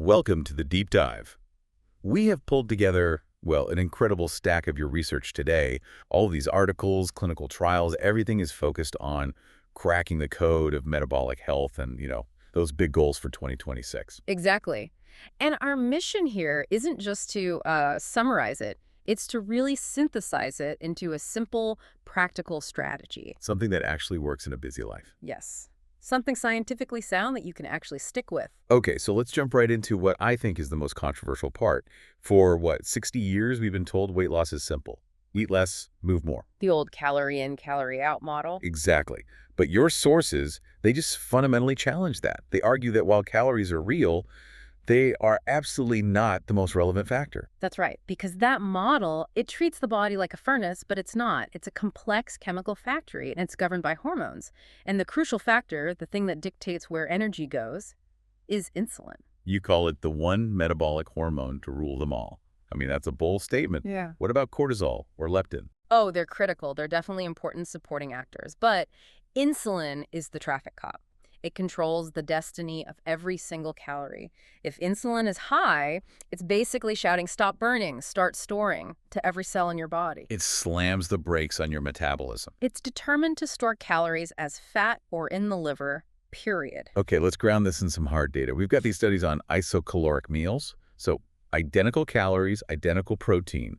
Welcome to the Deep Dive. We have pulled together, well, an incredible stack of your research today. All of these articles, clinical trials, everything is focused on cracking the code of metabolic health and, those big goals for 2026. Exactly. And our mission here isn't just to summarize it. It's to really synthesize it into a simple, practical strategy. Something that actually works in a busy life. Yes. Something scientifically sound that you can actually stick with. Okay, so let's jump right into what I think is the most controversial part. For, 60 years we've been told weight loss is simple. Eat less, move more. The old calorie in, calorie out model. Exactly. But your sources, they just fundamentally challenge that. They argue that while calories are real, they are absolutely not the most relevant factor. That's right. Because that model, it treats the body like a furnace, but it's not. It's a complex chemical factory, and it's governed by hormones. And the crucial factor, the thing that dictates where energy goes, is insulin. You call it the one metabolic hormone to rule them all. I mean, that's a bold statement. Yeah. What about cortisol or leptin? Oh, they're critical. They're definitely important supporting actors. But insulin is the traffic cop. It controls the destiny of every single calorie. If insulin is high, it's basically shouting, stop burning, start storing, to every cell in your body. It slams the brakes on your metabolism. It's determined to store calories as fat or in the liver, period. Okay, let's ground this in some hard data. We've got these studies on isocaloric meals. So identical calories, identical protein,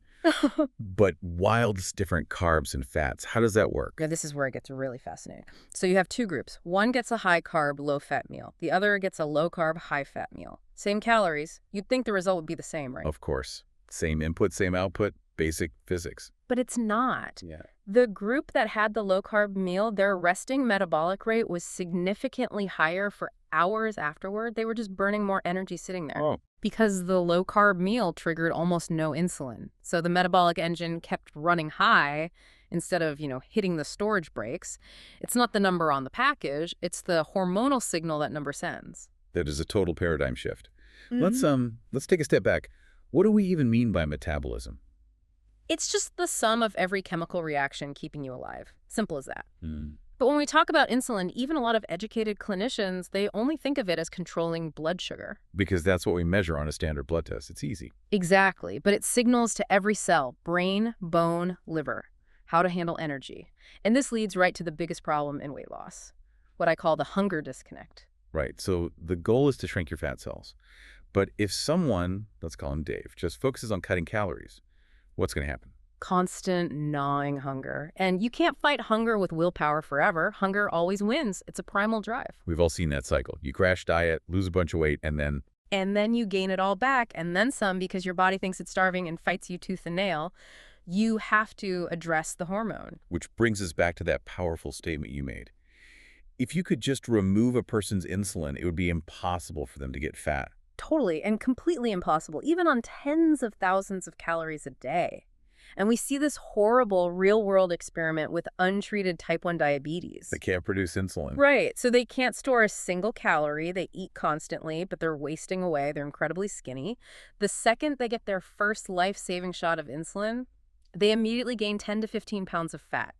but wildest different carbs and fats. How does that work? Yeah, this is where it gets really fascinating. So you have two groups. One gets a high-carb, low-fat meal. The other gets a low-carb, high-fat meal. Same calories. You'd think the result would be the same, right? Of course. Same input, same output, basic physics. But it's not. Yeah. The group that had the low-carb meal, their resting metabolic rate was significantly higher for hours afterward. They were just burning more energy sitting there. Oh. Because the low-carb meal triggered almost no insulin. So the metabolic engine kept running high instead of, hitting the storage brakes. It's not the number on the package. It's the hormonal signal that number sends. That is a total paradigm shift. Mm-hmm. Let's take a step back. What do we even mean by metabolism? It's just the sum of every chemical reaction keeping you alive. Simple as that. Mm. But when we talk about insulin, even a lot of educated clinicians, they only think of it as controlling blood sugar. Because that's what we measure on a standard blood test. It's easy. Exactly. But it signals to every cell, brain, bone, liver, how to handle energy. And this leads right to the biggest problem in weight loss, what I call the hunger disconnect. Right. So the goal is to shrink your fat cells. But if someone, let's call him Dave, just focuses on cutting calories, what's going to happen? Constant gnawing hunger. And you can't fight hunger with willpower forever. Hunger always wins. It's a primal drive. We've all seen that cycle. You crash diet, lose a bunch of weight, and then... And then you gain it all back, and then some, because your body thinks it's starving and fights you tooth and nail. You have to address the hormone. Which brings us back to that powerful statement you made. If you could just remove a person's insulin, it would be impossible for them to get fat. Totally, and completely impossible, even on tens of thousands of calories a day. And we see this horrible real-world experiment with untreated type 1 diabetes. They can't produce insulin. Right. So they can't store a single calorie. They eat constantly, but they're wasting away. They're incredibly skinny. The second they get their first life-saving shot of insulin, they immediately gain 10 to 15 pounds of fat.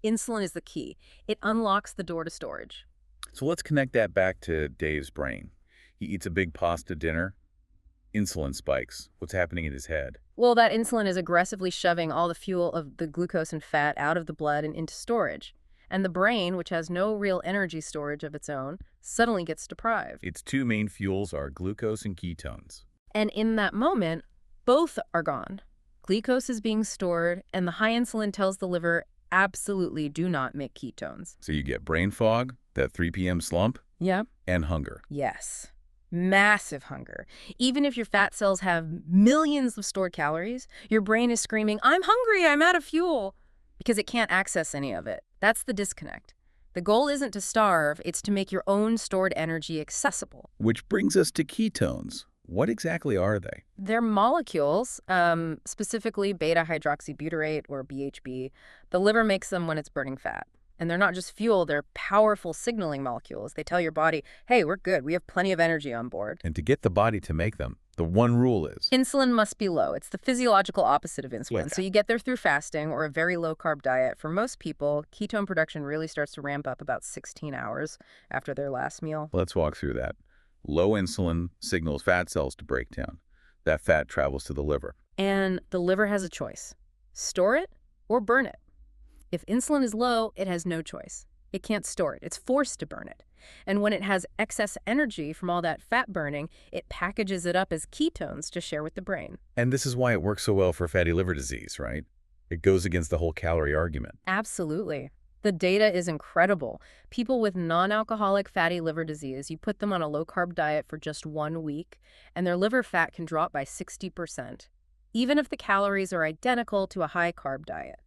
Insulin is the key. It unlocks the door to storage. So let's connect that back to Dave's brain. He eats a big pasta dinner. Insulin spikes. What's happening in his head? Well, that insulin is aggressively shoving all the fuel of the glucose and fat out of the blood and into storage. And the brain, which has no real energy storage of its own, suddenly gets deprived. Its two main fuels are glucose and ketones. And in that moment, both are gone. Glucose is being stored, and the high insulin tells the liver, absolutely do not make ketones. So you get brain fog, that 3 p.m. slump, Yeah. and hunger. Yes. Massive hunger. Even if your fat cells have millions of stored calories, your brain is screaming, I'm hungry, I'm out of fuel, because it can't access any of it. That's the disconnect. The goal isn't to starve, it's to make your own stored energy accessible. Which brings us to ketones. What exactly are they? They're molecules, specifically beta-hydroxybutyrate or BHB. The liver makes them when it's burning fat. And they're not just fuel, they're powerful signaling molecules. They tell your body, hey, we're good. We have plenty of energy on board. And to get the body to make them, the one rule is... Insulin must be low. It's the physiological opposite of insulin. Yeah. So you get there through fasting or a very low-carb diet. For most people, ketone production really starts to ramp up about 16 hours after their last meal. Let's walk through that. Low insulin signals fat cells to break down. That fat travels to the liver. And the liver has a choice: store it or burn it. If insulin is low, it has no choice. It can't store it. It's forced to burn it. And when it has excess energy from all that fat burning, it packages it up as ketones to share with the brain. And this is why it works so well for fatty liver disease, right? It goes against the whole calorie argument. Absolutely. The data is incredible. People with non-alcoholic fatty liver disease, you put them on a low-carb diet for just 1 week, and their liver fat can drop by 60%, even if the calories are identical to a high-carb diet.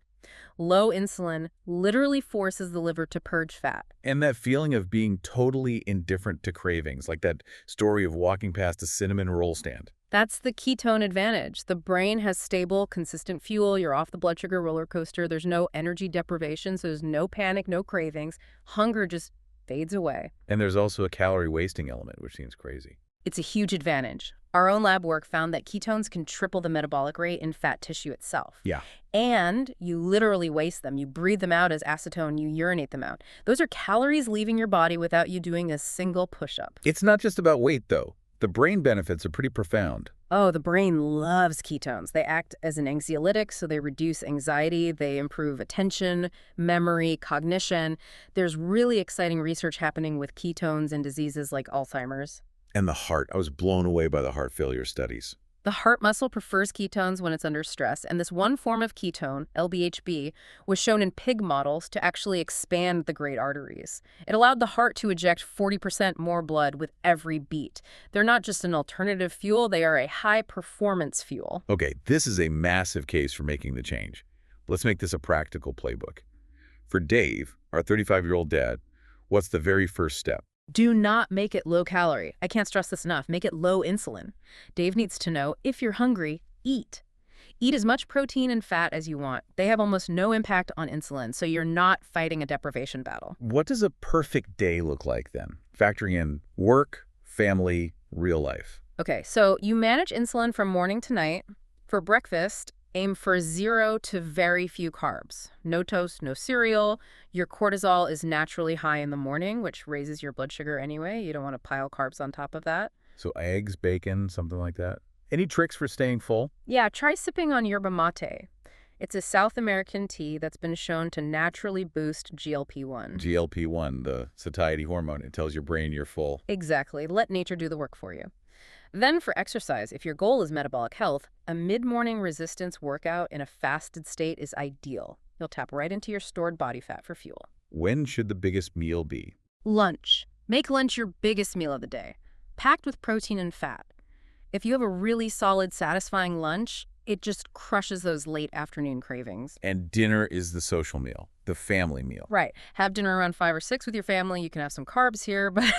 Low insulin literally forces the liver to purge fat. And that feeling of being totally indifferent to cravings, like that story of walking past a cinnamon roll stand. That's the ketone advantage. The brain has stable, consistent fuel. You're off the blood sugar roller coaster. There's no energy deprivation, so there's no panic, no cravings. Hunger just fades away. And there's also a calorie wasting element, which seems crazy. It's a huge advantage. Our own lab work found that ketones can triple the metabolic rate in fat tissue itself. Yeah. And you literally waste them. You breathe them out as acetone, you urinate them out. Those are calories leaving your body without you doing a single push-up. It's not just about weight, though. The brain benefits are pretty profound. Oh, the brain loves ketones. They act as an anxiolytic, so they reduce anxiety, they improve attention, memory, cognition. There's really exciting research happening with ketones in diseases like Alzheimer's. And the heart. I was blown away by the heart failure studies. The heart muscle prefers ketones when it's under stress, and this one form of ketone, LBHB, was shown in pig models to actually expand the great arteries. It allowed the heart to eject 40% more blood with every beat. They're not just an alternative fuel, they are a high-performance fuel. Okay, this is a massive case for making the change. Let's make this a practical playbook. For Dave, our 35-year-old dad, what's the very first step? Do not make it low calorie. I can't stress this enough. Make it low insulin. Dave needs to know, if you're hungry, eat. Eat as much protein and fat as you want. They have almost no impact on insulin, so you're not fighting a deprivation battle. What does a perfect day look like then? Factoring in work, family, real life. Okay, so you manage insulin from morning to night. For breakfast, aim for 0 to very few carbs. No toast, no cereal. Your cortisol is naturally high in the morning, which raises your blood sugar anyway. You don't want to pile carbs on top of that. So eggs, bacon, something like that. Any tricks for staying full? Yeah, try sipping on yerba mate. It's a South American tea that's been shown to naturally boost GLP-1. GLP-1, the satiety hormone. It tells your brain you're full. Exactly. Let nature do the work for you. Then for exercise, if your goal is metabolic health, a mid-morning resistance workout in a fasted state is ideal. You'll tap right into your stored body fat for fuel. When should the biggest meal be? Lunch. Make lunch your biggest meal of the day, packed with protein and fat. If you have a really solid, satisfying lunch, it just crushes those late afternoon cravings. And dinner is the social meal, the family meal. Right. Have dinner around 5 or 6 with your family. You can have some carbs here, but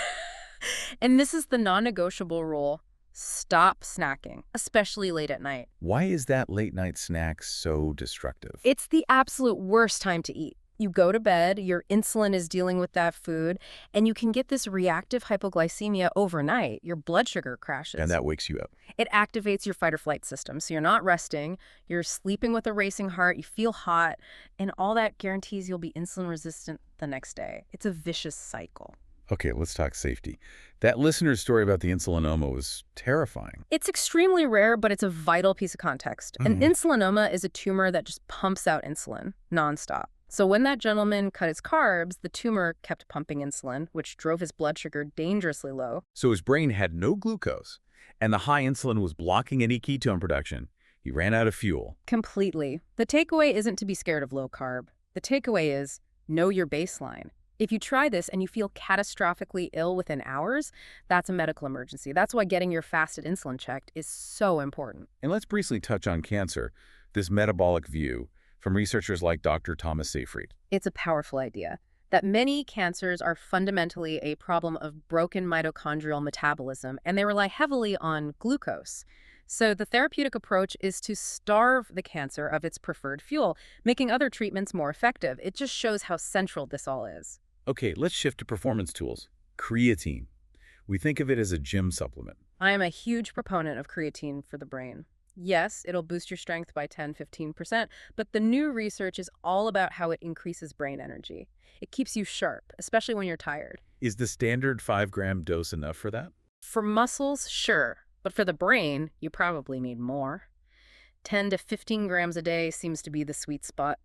and this is the non-negotiable rule. Stop snacking, especially late at night. Why is that late night snack so destructive? It's the absolute worst time to eat. You go to bed, your insulin is dealing with that food, and you can get this reactive hypoglycemia overnight. Your blood sugar crashes. And that wakes you up. It activates your fight or flight system, so you're not resting, you're sleeping with a racing heart, you feel hot, and all that guarantees you'll be insulin resistant the next day. It's a vicious cycle. Okay, let's talk safety. That listener's story about the insulinoma was terrifying. It's extremely rare, but it's a vital piece of context. An insulinoma is a tumor that just pumps out insulin nonstop. So when that gentleman cut his carbs, the tumor kept pumping insulin, which drove his blood sugar dangerously low. So his brain had no glucose, and the high insulin was blocking any ketone production. He ran out of fuel. Completely. The takeaway isn't to be scared of low carb. The takeaway is know your baseline. If you try this and you feel catastrophically ill within hours, that's a medical emergency. That's why getting your fasted insulin checked is so important. And let's briefly touch on cancer, this metabolic view from researchers like Dr. Thomas Seyfried. It's a powerful idea that many cancers are fundamentally a problem of broken mitochondrial metabolism, and they rely heavily on glucose. So the therapeutic approach is to starve the cancer of its preferred fuel, making other treatments more effective. It just shows how central this all is. Okay, let's shift to performance tools. Creatine. We think of it as a gym supplement. I am a huge proponent of creatine for the brain. Yes, it'll boost your strength by 10–15%, but the new research is all about how it increases brain energy. It keeps you sharp, especially when you're tired. Is the standard 5-gram dose enough for that? For muscles, sure. But for the brain, you probably need more. 10 to 15 grams a day seems to be the sweet spot.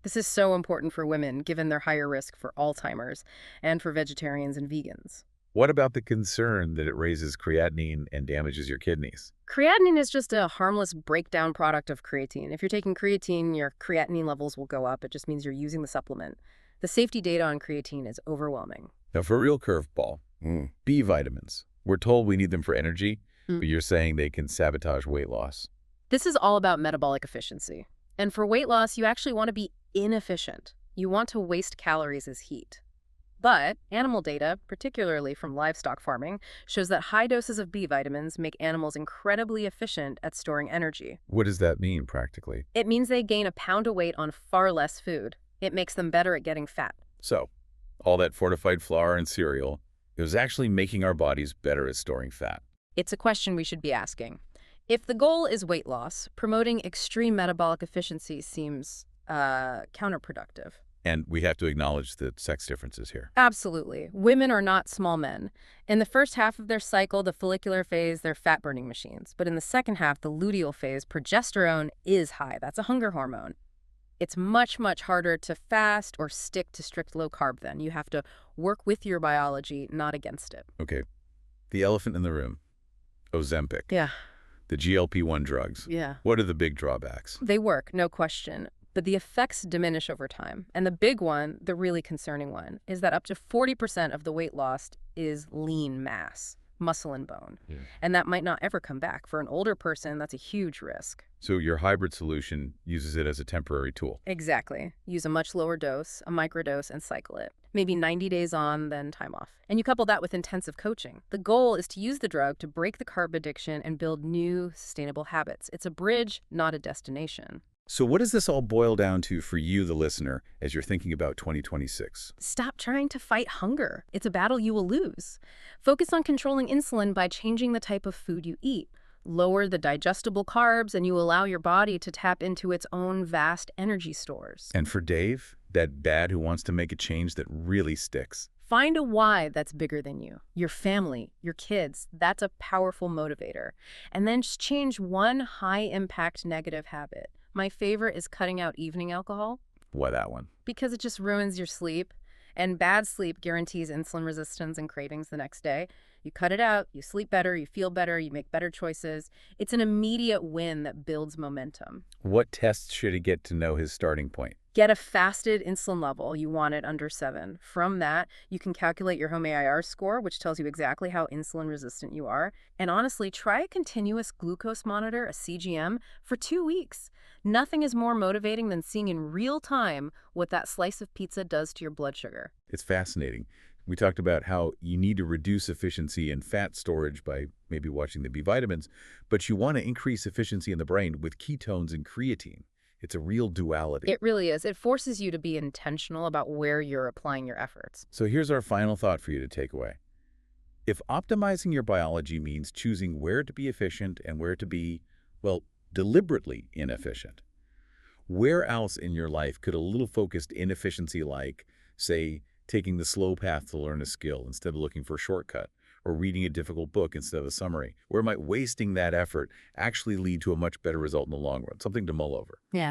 This is so important for women, given their higher risk for Alzheimer's, and for vegetarians and vegans. What about the concern that it raises creatinine and damages your kidneys? Creatinine is just a harmless breakdown product of creatine. If you're taking creatine, your creatinine levels will go up. It just means you're using the supplement. The safety data on creatine is overwhelming. Now, for a real curveball, B vitamins. We're told we need them for energy, but you're saying they can sabotage weight loss. This is all about metabolic efficiency. And for weight loss, you actually want to be inefficient. You want to waste calories as heat. But animal data, particularly from livestock farming, shows that high doses of B vitamins make animals incredibly efficient at storing energy. What does that mean practically? It means they gain a pound of weight on far less food. It makes them better at getting fat. So, all that fortified flour and cereal, it was actually making our bodies better at storing fat. It's a question we should be asking. If the goal is weight loss, promoting extreme metabolic efficiency seems counterproductive. And we have to acknowledge the sex differences here. Absolutely. Women are not small men. In the first half of their cycle, the follicular phase, they're fat-burning machines. But in the second half, the luteal phase, progesterone is high. That's a hunger hormone. It's much, much harder to fast or stick to strict low-carb then. You have to work with your biology, not against it. Okay. The elephant in the room. Ozempic. Yeah. The GLP-1 drugs. Yeah. What are the big drawbacks? They work, no question. But the effects diminish over time. And the big one, the really concerning one, is that up to 40% of the weight lost is lean mass, muscle and bone. Yeah. And that might not ever come back. For an older person, that's a huge risk. So your hybrid solution uses it as a temporary tool. Exactly. Use a much lower dose, a microdose, and cycle it. Maybe 90 days on, then time off. And you couple that with intensive coaching. The goal is to use the drug to break the carb addiction and build new, sustainable habits. It's a bridge, not a destination. So what does this all boil down to for you, the listener, as you're thinking about 2026? Stop trying to fight hunger. It's a battle you will lose. Focus on controlling insulin by changing the type of food you eat. Lower the digestible carbs, and you allow your body to tap into its own vast energy stores. And for Dave, that dad who wants to make a change that really sticks. Find a why that's bigger than you. Your family, your kids, that's a powerful motivator. And then just change one high-impact negative habit. My favorite is cutting out evening alcohol. Why that one? Because it just ruins your sleep. And bad sleep guarantees insulin resistance and cravings the next day. You cut it out, you sleep better, you feel better, you make better choices. It's an immediate win that builds momentum. What tests should he get to know his starting point? Get a fasted insulin level. You want it under 7. From that, you can calculate your home AIR score, which tells you exactly how insulin resistant you are. And honestly, try a continuous glucose monitor, a CGM, for 2 weeks. Nothing is more motivating than seeing in real time what that slice of pizza does to your blood sugar. It's fascinating. We talked about how you need to reduce efficiency in fat storage by maybe watching the B vitamins, but you want to increase efficiency in the brain with ketones and creatine. It's a real duality. It really is. It forces you to be intentional about where you're applying your efforts. So here's our final thought for you to take away. If optimizing your biology means choosing where to be efficient and where to be, well, deliberately inefficient, where else in your life could a little focused inefficiency like, say, taking the slow path to learn a skill instead of looking for a shortcut, or reading a difficult book instead of a summary, where might wasting that effort actually lead to a much better result in the long run? Something to mull over. Yeah.